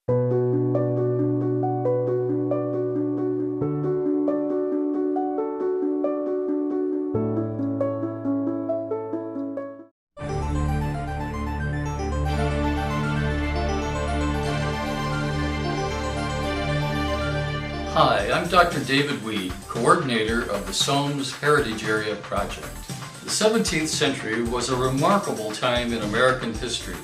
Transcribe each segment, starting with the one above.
Hi, I'm Dr. David Weed, coordinator of the Sowams Heritage Area Project. The 17th century was a remarkable time in American history.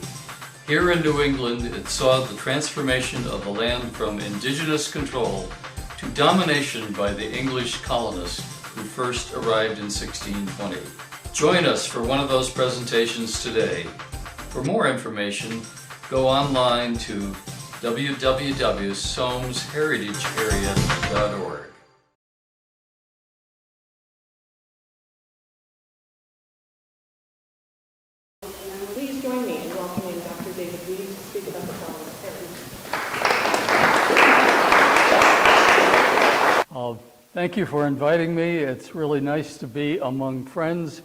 Here in New England, it saw the transformation of the land from indigenous control to domination by the English colonists who first arrived in 1620. Join us for one of those presentations today. For more information, go online to www.sowamsheritagearea.org. Please join me in welcoming Dr. David Weed to speak about the Sowams Heritage. Thank you for inviting me. It's really nice to be among friends.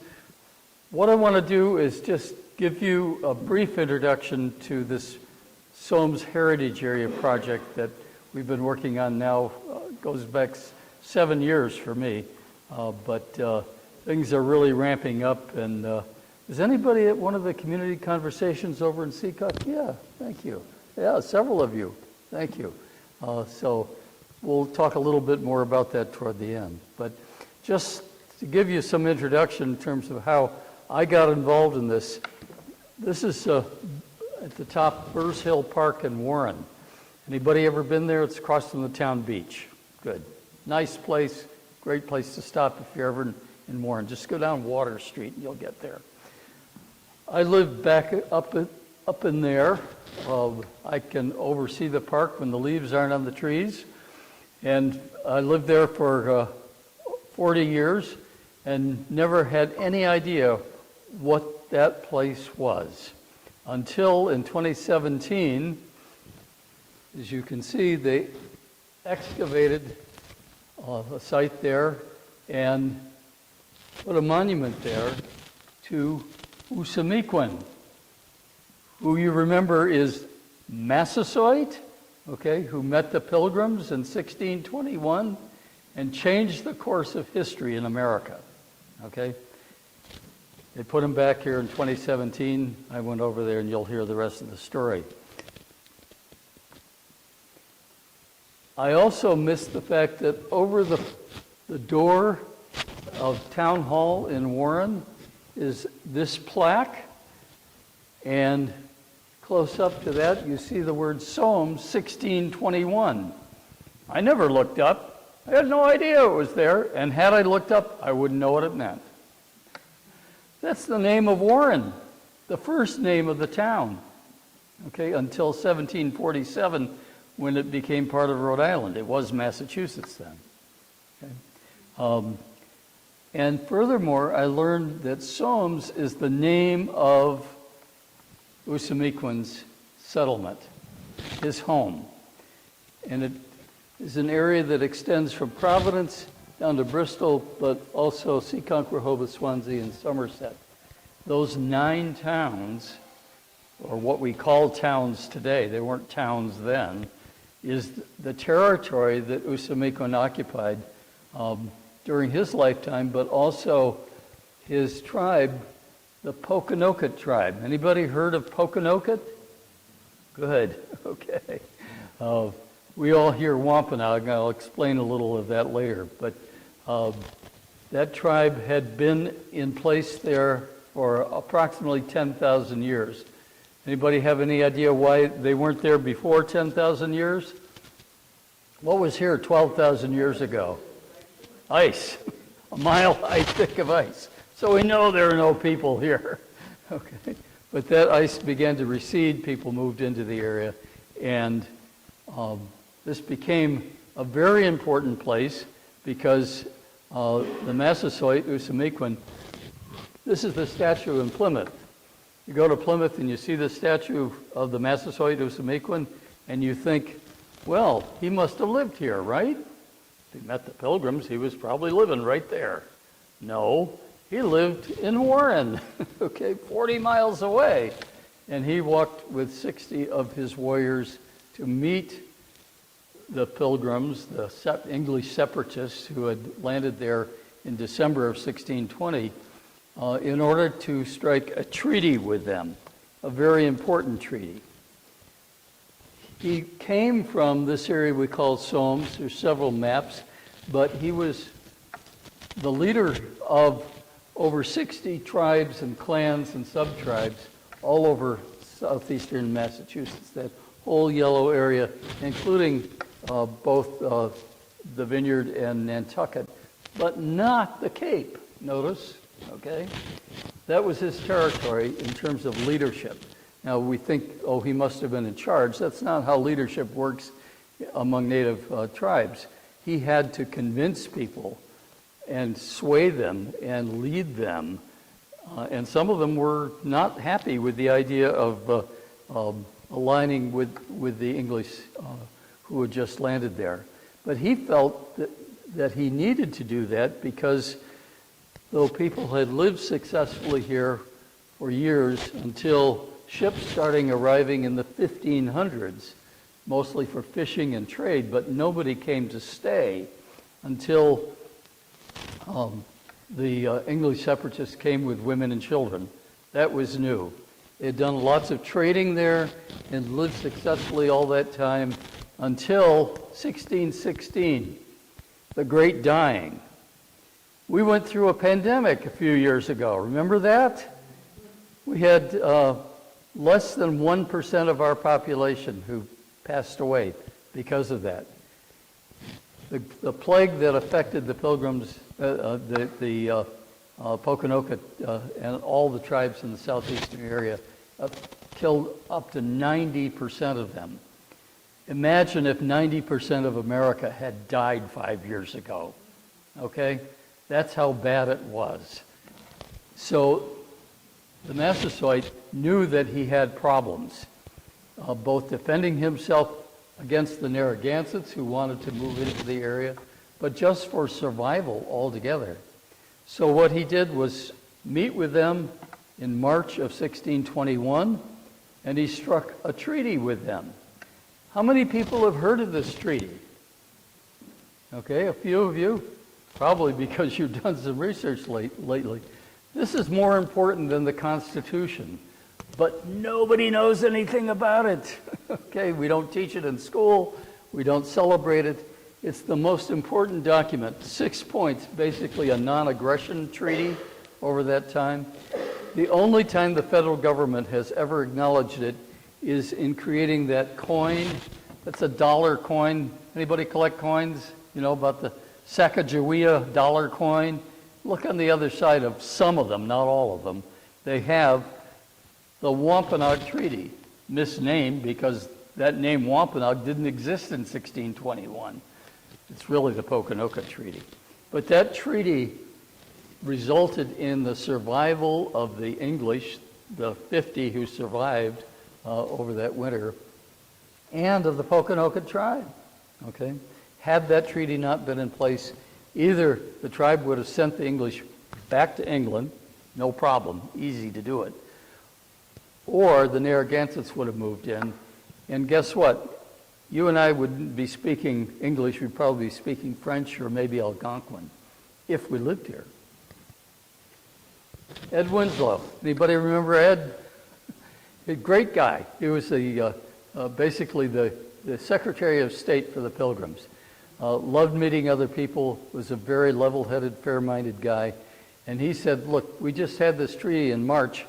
What I want to do is just give you a brief introduction to this Sowams Heritage Area project that we've been working on now. Goes back 7 years for me, but things are really ramping up. And is anybody at one of the community conversations over in Seacock? Yeah, thank you. Yeah, several of you. Thank you. So we'll talk a little bit more about that toward the end. But just to give you some introduction in terms of how I got involved in this, this is at the top, Burrs Hill Park in Warren. Anybody ever been there? It's across from the town beach. Good. Nice place, great place to stop if you're ever in Warren. Just go down Water Street and you'll get there. I live back up in there. I can oversee the park when the leaves aren't on the trees. And I lived there for 40 years and never had any idea what that place was. Until in 2017, as you can see, they excavated a site there and put a monument there to Usamequin, who you remember is Massasoit, okay, who met the Pilgrims in 1621 and changed the course of history in America, okay? They put him back here in 2017. I went over there and you'll hear the rest of the story. I also missed the fact that over the door of Town Hall in Warren is this plaque, and close up to that you see the word Sowams 1621. I never looked up. I had no idea it was there, and had I looked up, I wouldn't know what it meant. That's the name of Warren, the first name of the town, okay, until 1747 when it became part of Rhode Island. It was Massachusetts then. Okay? And furthermore, I learned that Sowams is the name of Usamequin's settlement, his home. And it is an area that extends from Providence down to Bristol, but also Seekonk, Rehoboth, Swansea, and Somerset. Those 9 towns, or what we call towns today, they weren't towns then, is the territory that Usamequin occupied during his lifetime, but also his tribe, the Pokanoket tribe. Anybody heard of Pokanoket? Good, okay. We all hear Wampanoag. I'll explain a little of that later. But that tribe had been in place there for approximately 10,000 years. Anybody have any idea why they weren't there before 10,000 years? What was here 12,000 years ago? Ice. A mile high thick of ice. So we know there are no people here. Okay. But that ice began to recede. People moved into the area. And this became a very important place because the Massasoit, Usamequin, this is the statue in Plymouth. You go to Plymouth and you see the statue of the Massasoit, Usamequin, and you think, well, he must have lived here, right? He met the Pilgrims, he was probably living right there. No, he lived in Warren, okay, 40 miles away. And he walked with 60 of his warriors to meet the Pilgrims, the English separatists who had landed there in December of 1620, in order to strike a treaty with them, a very important treaty. He came from this area we call Sowams. There's several maps, but he was the leader of over 60 tribes and clans and sub-tribes all over southeastern Massachusetts, that whole yellow area, including both the Vineyard and Nantucket, but not the Cape, notice, okay? That was his territory in terms of leadership. Now we think, oh, he must have been in charge. That's not how leadership works among native tribes. He had to convince people and sway them and lead them. And some of them were not happy with the idea of aligning with the English who had just landed there. But he felt that he needed to do that because though people had lived successfully here for years until ships starting arriving in the 1500s, mostly for fishing and trade, but nobody came to stay until the English separatists came with women and children. That was new. They had done lots of trading there and lived successfully all that time until 1616, the Great Dying. We went through a pandemic a few years ago. Remember that? We had less than 1% of our population who passed away because of that. The plague that affected the Pilgrims, the Pokanoket, and all the tribes in the southeastern area killed up to 90% of them. Imagine if 90% of America had died 5 years ago, okay? That's how bad it was. So the Massasoit knew that he had problems, both defending himself against the Narragansetts who wanted to move into the area, but just for survival altogether. So what he did was meet with them in March of 1621, and he struck a treaty with them. How many people have heard of this treaty? Okay, a few of you, probably because you've done some research lately. This is more important than the Constitution, but nobody knows anything about it. Okay, we don't teach it in school, we don't celebrate it. It's the most important document, 6 points, basically a non-aggression treaty over that time. The only time the federal government has ever acknowledged it is in creating that coin. That's a dollar coin. Anybody collect coins? You know about the Sacagawea dollar coin? Look on the other side of some of them, not all of them. They have the Wampanoag Treaty, misnamed because that name Wampanoag didn't exist in 1621. It's really the Pokanoket Treaty. But that treaty resulted in the survival of the English, the 50 who survived over that winter, and of the Pokanoket tribe. Okay? Had that treaty not been in place, either the tribe would have sent the English back to England, no problem, easy to do it, or the Narragansetts would have moved in. And guess what? You and I wouldn't be speaking English, we'd probably be speaking French or maybe Algonquin if we lived here. Ed Winslow. Anybody remember Ed? A great guy. He was basically the Secretary of State for the Pilgrims. Loved meeting other people, was a very level-headed, fair-minded guy. And he said, look, we just had this treaty in March.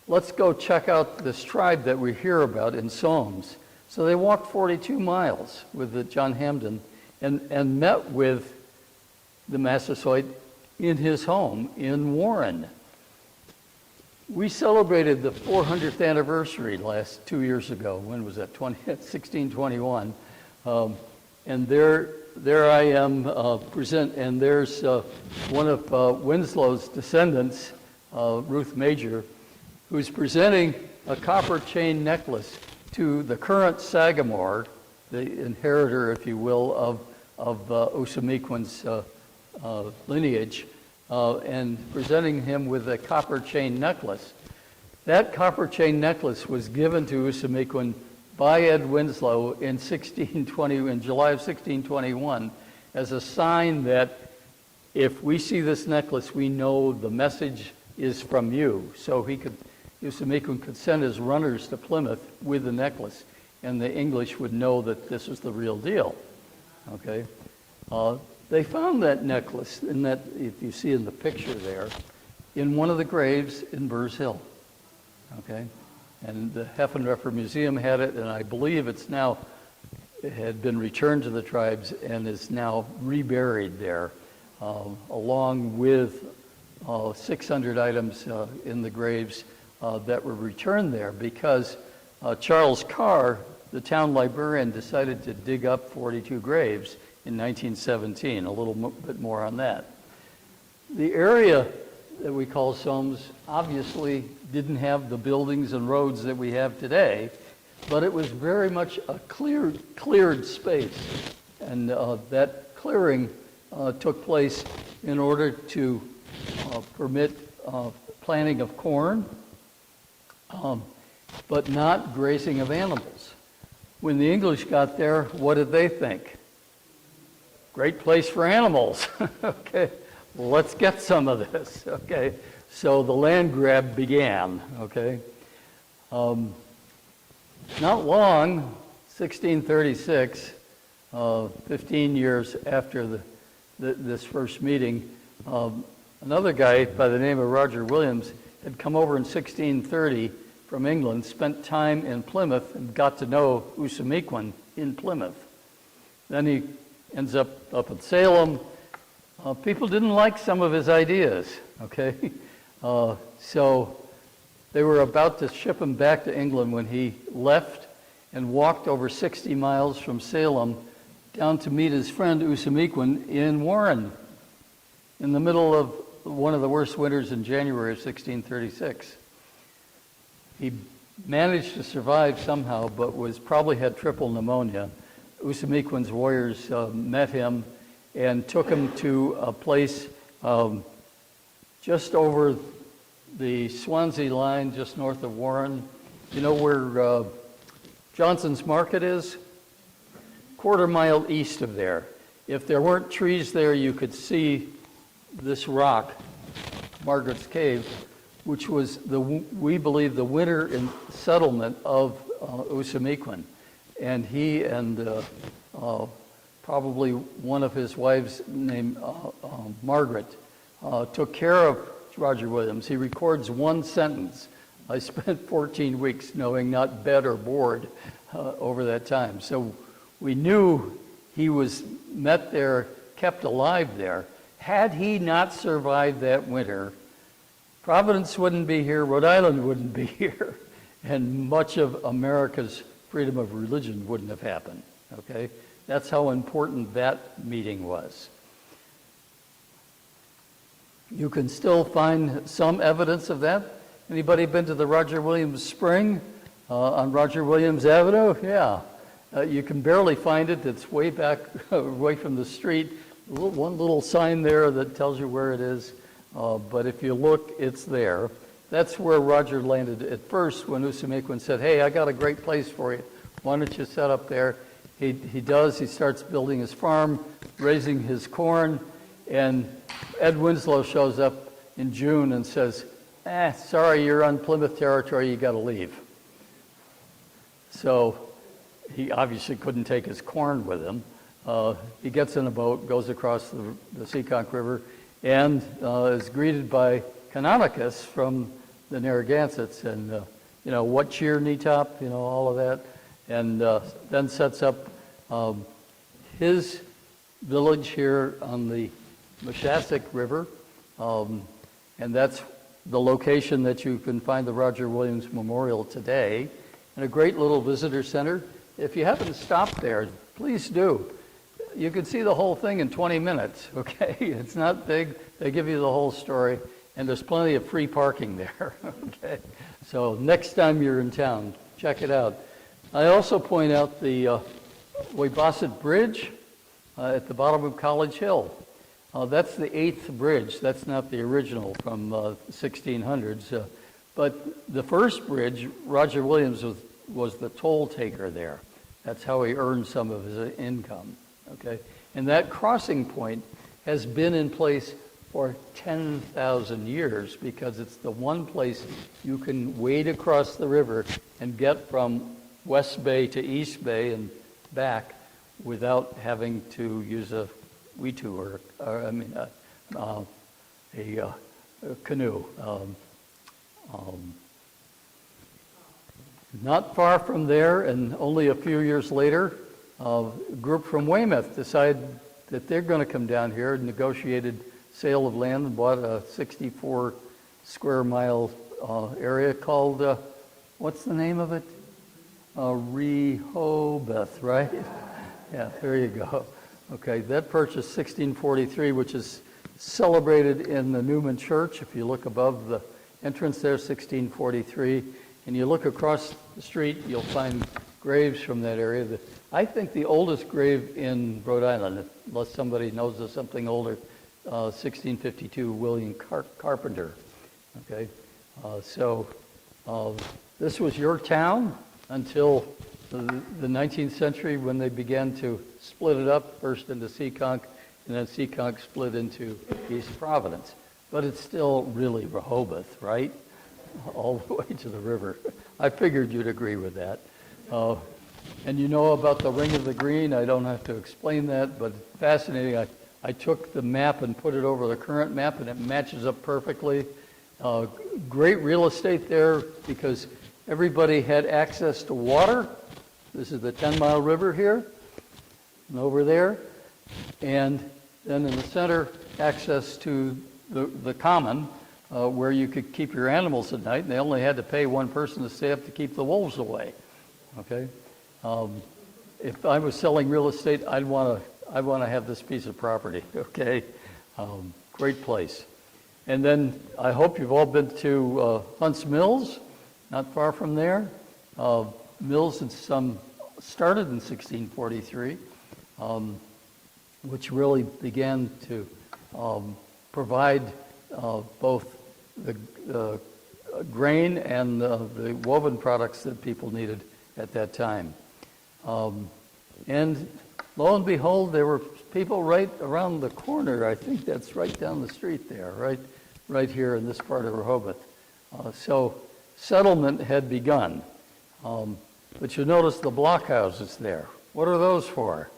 Let's go check out this tribe that we hear about in Sowams. So they walked 42 miles with John Hamden and met with the Massasoit in his home in Warren. We celebrated the 400th anniversary 2 years ago. When was that? 1621. And there I am present, and there's one of Winslow's descendants, Ruth Major, who's presenting a copper chain necklace to the current Sagamore, the inheritor, if you will, of Osamequin's lineage, and presenting him with a copper chain necklace. That copper chain necklace was given to Osamequin by Ed Winslow in 1620, in July of 1621, as a sign that if we see this necklace, we know the message is from you. So Usamequin could send his runners to Plymouth with the necklace, and the English would know that this was the real deal. Okay, they found that necklace, in that, if you see in the picture there, in one of the graves in Burrs Hill. Okay, and the Heffenreffer Museum had it, and I believe it had been returned to the tribes and is now reburied there, along with 600 items in the graves that were returned there, because Charles Carr, the town librarian, decided to dig up 42 graves in 1917. A little bit more on that. The area that we call Sowams obviously didn't have the buildings and roads that we have today, but it was very much a cleared space. And that clearing took place in order to permit planting of corn, but not grazing of animals. When the English got there, what did they think? Great place for animals. Okay, well, let's get some of this. Okay, so the land grab began. Okay, not long, 1636, 15 years after this first meeting, another guy by the name of Roger Williams had come over in 1630 from England, spent time in Plymouth, and got to know Usamequin in Plymouth. Then he ends up in Salem. People didn't like some of his ideas, okay? So they were about to ship him back to England when he left and walked over 60 miles from Salem down to meet his friend Usamequin in Warren in the middle of one of the worst winters in January of 1636. He managed to survive somehow, but probably had triple pneumonia. Usamequin's warriors met him and took him to a place just over the Swansea line, just north of Warren. You know where Johnson's Market is? Quarter mile east of there. If there weren't trees there, you could see this rock, Margaret's Cave, which was, we believe, the winter settlement of Usamequin. And he and probably one of his wives named Margaret took care of Roger Williams. He records one sentence: "I spent 14 weeks knowing not bed or board over that time." So we knew he was met there, kept alive there. Had he not survived that winter, Providence wouldn't be here, Rhode Island wouldn't be here, and much of America's freedom of religion wouldn't have happened, okay? That's how important that meeting was. You can still find some evidence of that. Anybody been to the Roger Williams Spring on Roger Williams Avenue? Yeah. You can barely find it. It's way back, away from the street. One little sign there that tells you where it is. But if you look, it's there. That's where Roger landed at first when Usamequin said, "Hey, I got a great place for you. Why don't you set up there?" He does. He starts building his farm, raising his corn, and Ed Winslow shows up in June and says, "Sorry, you're on Plymouth territory. You got to leave." So he obviously couldn't take his corn with him. He gets in a boat, goes across the Seekonk River, and is greeted by Canonicus from the Narragansetts, and what cheer, Netop, all of that, and then sets up his village here on the Moshastic River, and that's the location that you can find the Roger Williams Memorial today, and a great little visitor center. If you happen to stop there, please do. You can see the whole thing in 20 minutes, okay? It's not big. They give you the whole story, and there's plenty of free parking there, okay? So next time you're in town, check it out. I also point out the Weybosset Bridge at the bottom of College Hill. That's the 8th bridge. That's not the original from 1600s. But the first bridge, Roger Williams was the toll taker there. That's how he earned some of his income, okay? And that crossing point has been in place for 10,000 years because it's the one place you can wade across the river and get from West Bay to East Bay and back without having to use a wetu a canoe. Not far from there, and only a few years later, a group from Weymouth decided that they're going to come down here and negotiated sale of land and bought a 64 square mile area called, what's the name of it? Rehoboth, right? Yeah, there you go. Okay, that purchase 1643, which is celebrated in the Newman Church. If you look above the entrance there, 1643, and you look across the street, you'll find graves from that area. I think the oldest grave in Rhode Island, unless somebody knows of something older, 1652, William Carpenter. Okay, so this was your town until the 19th century when they began to split it up, first into Seekonk, and then Seekonk split into East Providence. But it's still really Rehoboth, right? All the way to the river. I figured you'd agree with that. And you know about the Ring of the Green. I don't have to explain that, but fascinating. I took the map and put it over the current map, and it matches up perfectly. Great real estate there because everybody had access to water. This is the 10-mile river here and over there. And then in the center, access to the common, where you could keep your animals at night, and they only had to pay one person to stay up to keep the wolves away. Okay, if I was selling real estate, I'd want to have this piece of property. Okay, great place. And then I hope you've all been to Hunt's Mills, not far from there. Mills started in 1643, which really began to provide both the grain and the woven products that people needed at that time. And lo and behold, there were people right around the corner. I think that's right down the street there, right here in this part of Rehoboth. So settlement had begun. But you notice the blockhouses there. What are those for?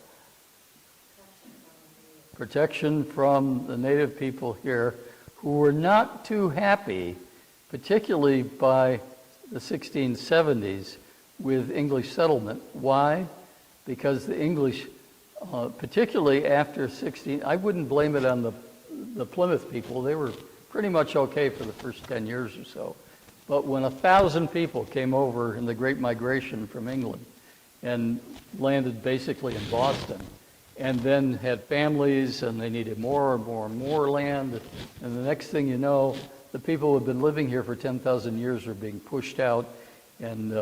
Protection from the native people here who were not too happy, particularly by the 1670s, with English settlement. Why? Because the English, particularly after I wouldn't blame it on the Plymouth people. They were pretty much okay for the first 10 years or so. But when 1,000 people came over in the Great Migration from England and landed basically in Boston, and then had families, and they needed more and more and more land, and the next thing you know, the people who have been living here for 10,000 years are being pushed out and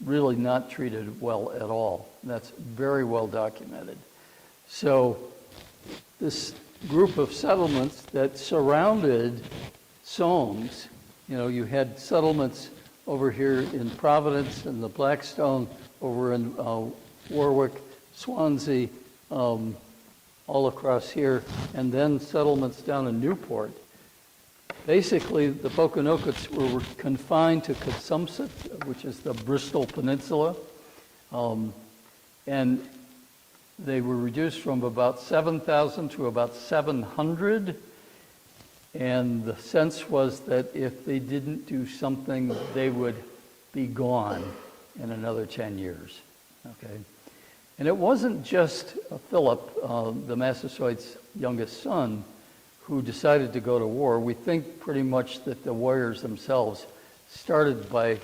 really not treated well at all. And that's very well documented. So this group of settlements that surrounded Sowams, you had settlements over here in Providence and the Blackstone, over in Warwick, Swansea, all across here, and then settlements down in Newport. Basically, the Poconokeets were confined to Tecumseh, which is the Bristol Peninsula, and they were reduced from about 7,000 to about 700, and the sense was that if they didn't do something, they would be gone in another 10 years. Okay. And it wasn't just Philip, the Massasoit's youngest son, who decided to go to war. We think pretty much that the warriors themselves started by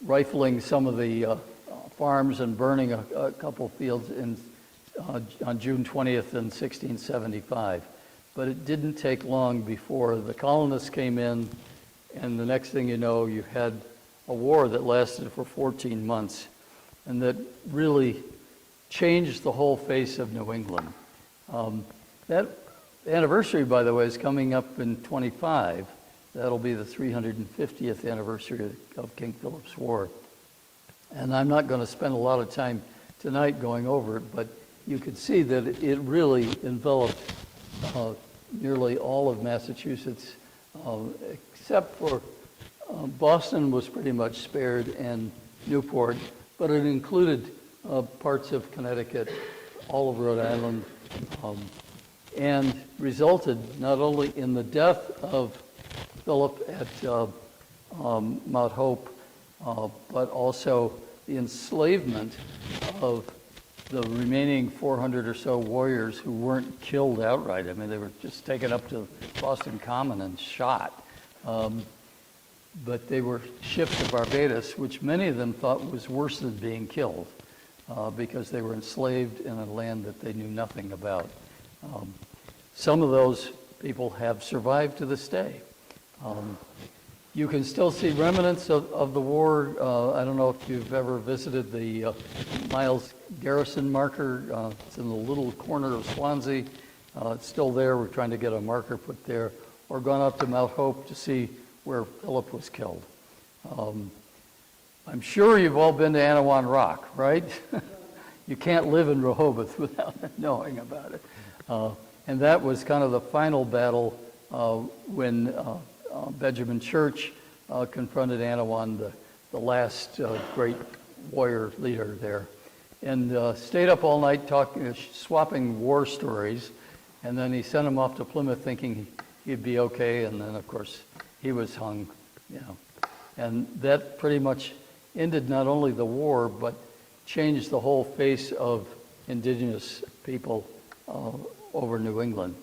rifling some of the farms and burning a couple fields on June 20th in 1675. But it didn't take long before the colonists came in, and the next thing you know, you had a war that lasted for 14 months and that really changed the whole face of New England. That anniversary, by the way, is coming up in 25, That'll be the 350th anniversary of King Philip's War. And I'm not going to spend a lot of time tonight going over it, but you could see that it really enveloped nearly all of Massachusetts, except for Boston was pretty much spared, and Newport, but it included parts of Connecticut, all of Rhode Island, and resulted not only in the death of Philip at Mount Hope, but also the enslavement of the remaining 400 or so warriors who weren't killed outright. I mean, they were just taken up to Boston Common and shot. But they were shipped to Barbados, which many of them thought was worse than being killed, because they were enslaved in a land that they knew nothing about. Some of those people have survived to this day. You can still see remnants of the war. I don't know if you've ever visited the Miles Garrison marker. It's in the little corner of Swansea. It's still there. We're trying to get a marker put there. Or gone up to Mount Hope to see where Philip was killed. I'm sure you've all been to Anawan Rock, right? You can't live in Rehoboth without knowing about it. And that was kind of the final battle when Benjamin Church confronted Anawan, the last great warrior leader there, and stayed up all night talking, swapping war stories, and then he sent him off to Plymouth thinking he'd be okay, and then of course he was hung, and that pretty much ended not only the war but changed the whole face of indigenous people over New England,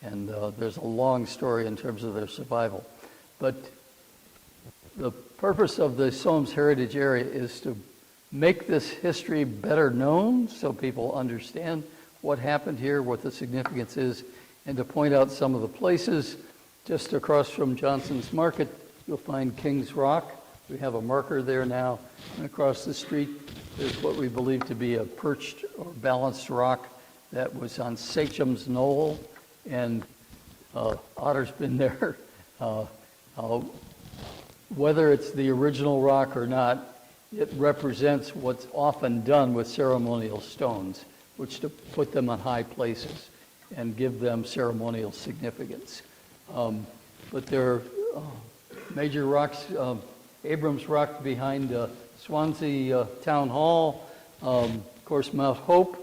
and there's a long story in terms of their survival. But the purpose of the Sowams Heritage Area is to make this history better known so people understand what happened here, what the significance is, and to point out some of the places. Just across from Johnson's Market, you'll find King's Rock. We have a marker there now. And across the street, there's what we believe to be a perched or balanced rock that was on Sacham's Knoll, and Otter's been there. Whether it's the original rock or not, it represents what's often done with ceremonial stones, which to put them on high places and give them ceremonial significance. But there are major rocks, Abrams Rock behind Swansea Town Hall, of course Mount Hope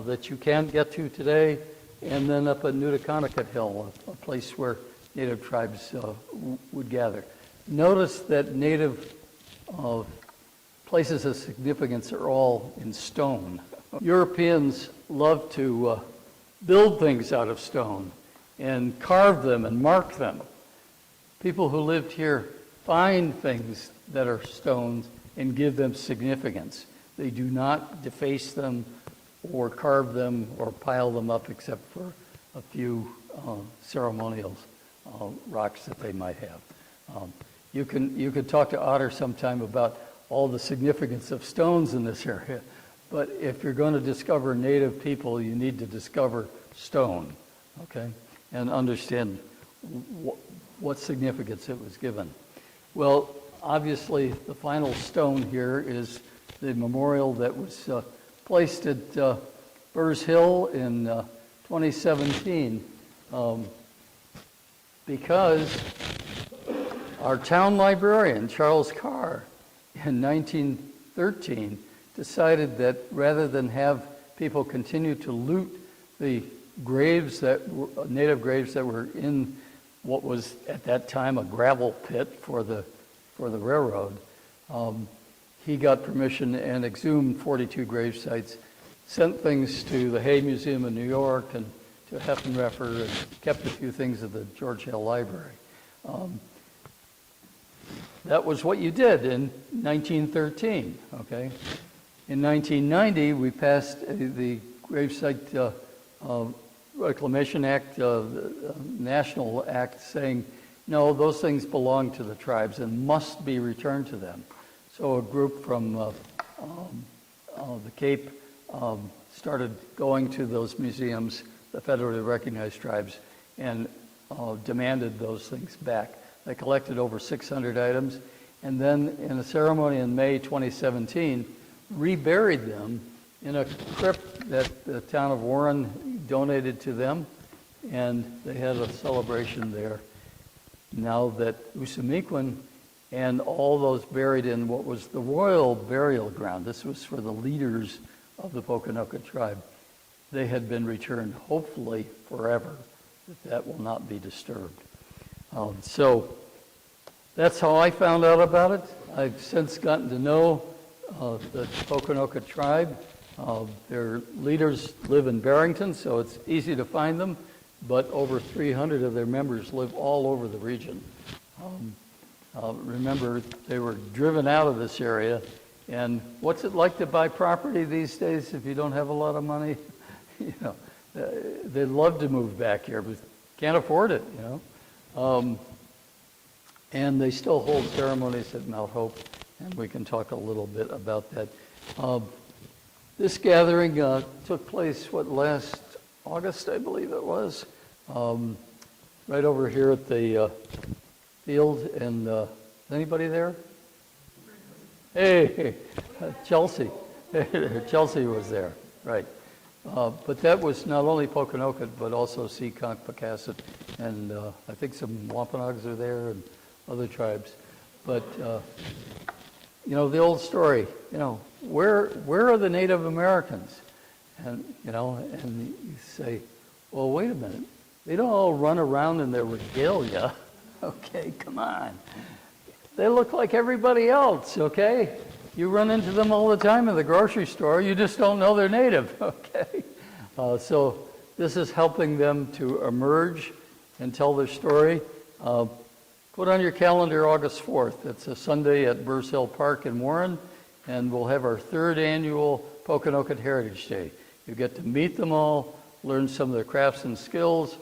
that you can get to today, and then up at Newtoconnicut Hill, a place where native tribes would gather. Notice that native places of significance are all in stone. Europeans love to build things out of stone and carve them and mark them. People who lived here find things that are stones and give them significance. They do not deface them or carve them or pile them up except for a few ceremonial rocks that they might have. You could talk to Otter sometime about all the significance of stones in this area, but if you're going to discover native people, you need to discover stone, okay, and understand what significance it was given. Well, obviously, the final stone here is the memorial that was placed at Burrs Hill in 2017 because our town librarian, Charles Carr, in 1913 decided that rather than have people continue to loot the graves that were, native graves that were in what was at that time a gravel pit for the railroad, he got permission and exhumed 42 grave sites, sent things to the Hay Museum in New York and to Heffenreffer, and kept a few things at the George Hale Library. That was what you did in 1913, okay? In 1990, we passed the Gravesite Reclamation Act, the National Act, saying, no, those things belong to the tribes and must be returned to them. So a group from the Cape started going to those museums, the federally recognized tribes, and demanded those things back. They collected over 600 items, and then in a ceremony in May 2017, reburied them in a crypt that the town of Warren donated to them, and they had a celebration there. Now that Usamiquan and all those buried in what was the royal burial ground, this was for the leaders of the Pokanoket tribe, they had been returned, hopefully forever, that will not be disturbed. So that's how I found out about it. I've since gotten to know the Pokanoket tribe. Their leaders live in Barrington, so it's easy to find them, but over 300 of their members live all over the region. Remember, they were driven out of this area, and what's it like to buy property these days if you don't have a lot of money? You know, they'd love to move back here, but can't afford it, you know. And they still hold ceremonies at Mount Hope, and we can talk a little bit about that. This gathering took place, last August, I believe it was, right over here at the field. And is anybody there? Hey, Chelsea. Chelsea was there, right. But that was not only Pokanoket, but also Seekonk, Pocasset, and I think some Wampanoags are there and other tribes. But, you know, the old story, you know, where are the Native Americans? And, you know, and you say, well, wait a minute. They don't all run around in their regalia. Okay, come on. They look like everybody else, okay? You run into them all the time in the grocery store. You just don't know they're Native, okay? So this is helping them to emerge and tell their story. Put on your calendar August 4th. It's a Sunday at Burrs Hill Park in Warren, and we'll have our 3rd annual Pokanoket Heritage Day. You get to meet them all, learn some of their crafts and skills,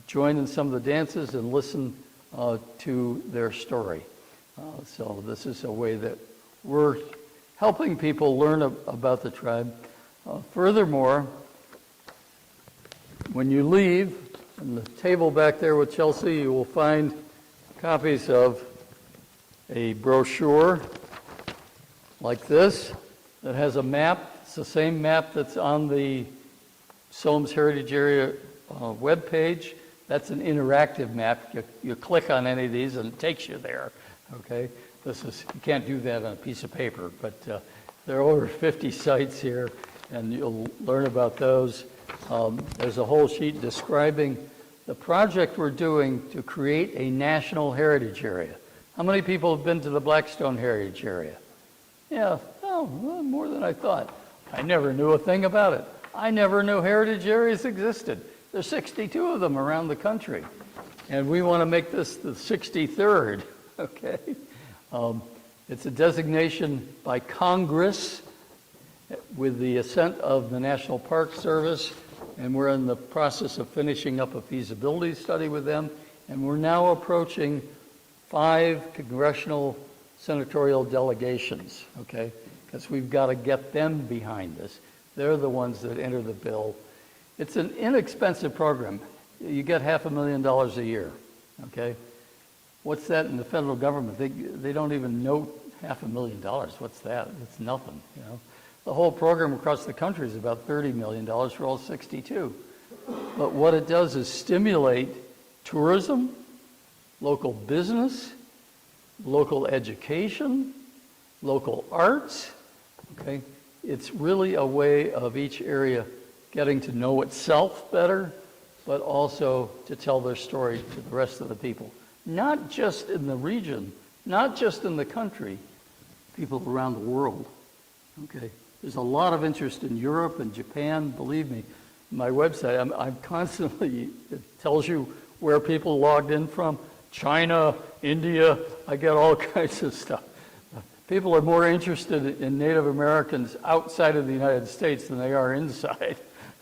join in some of the dances, and listen to their story. So this is a way that we're helping people learn about the tribe. Furthermore, when you leave, on the table back there with Chelsea, you will find copies of a brochure like this that has a map. It's the same map that's on the Sowams Heritage Area webpage. That's an interactive map. You click on any of these and it takes you there. Okay, you can't do that on a piece of paper, but there are over 50 sites here, and you'll learn about those. There's a whole sheet describing the project we're doing to create a national heritage area. How many people have been to the Blackstone Heritage Area? Yeah, well, more than I thought. I never knew a thing about it. I never knew heritage areas existed. There's 62 of them around the country, and we want to make this the 63rd. Okay, it's a designation by Congress with the assent of the National Park Service, and we're in the process of finishing up a feasibility study with them, and we're now approaching 5 congressional senatorial delegations, okay, because we've got to get them behind this. They're the ones that enter the bill. It's an inexpensive program. You get $500,000 a year, okay? What's that in the federal government? They don't even note $500,000. What's that? It's nothing, you know. The whole program across the country is about $30 million for all 62. But what it does is stimulate tourism, local business, local education, local arts, okay? It's really a way of each area getting to know itself better, but also to tell their story to the rest of the people. Not just in the region, not just in the country, people around the world, okay? There's a lot of interest in Europe and Japan, believe me. My website, I'm constantly, it tells you where people logged in from. China, India, I get all kinds of stuff. People are more interested in Native Americans outside of the United States than they are inside.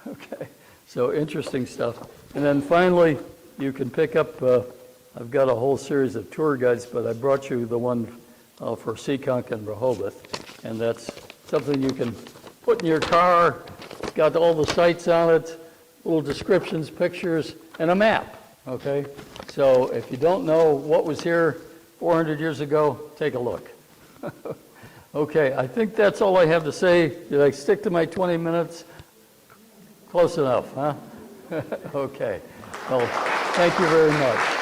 Okay, so interesting stuff. And then finally, you can pick up, I've got a whole series of tour guides, but I brought you the one for Seekonk and Rehoboth, and that's something you can put in your car. It's got all the sites on it, little descriptions, pictures, and a map. Okay? So if you don't know what was here 400 years ago, take a look. Okay, I think that's all I have to say. Did I stick to my 20 minutes? Close enough, huh? Okay. Well, thank you very much.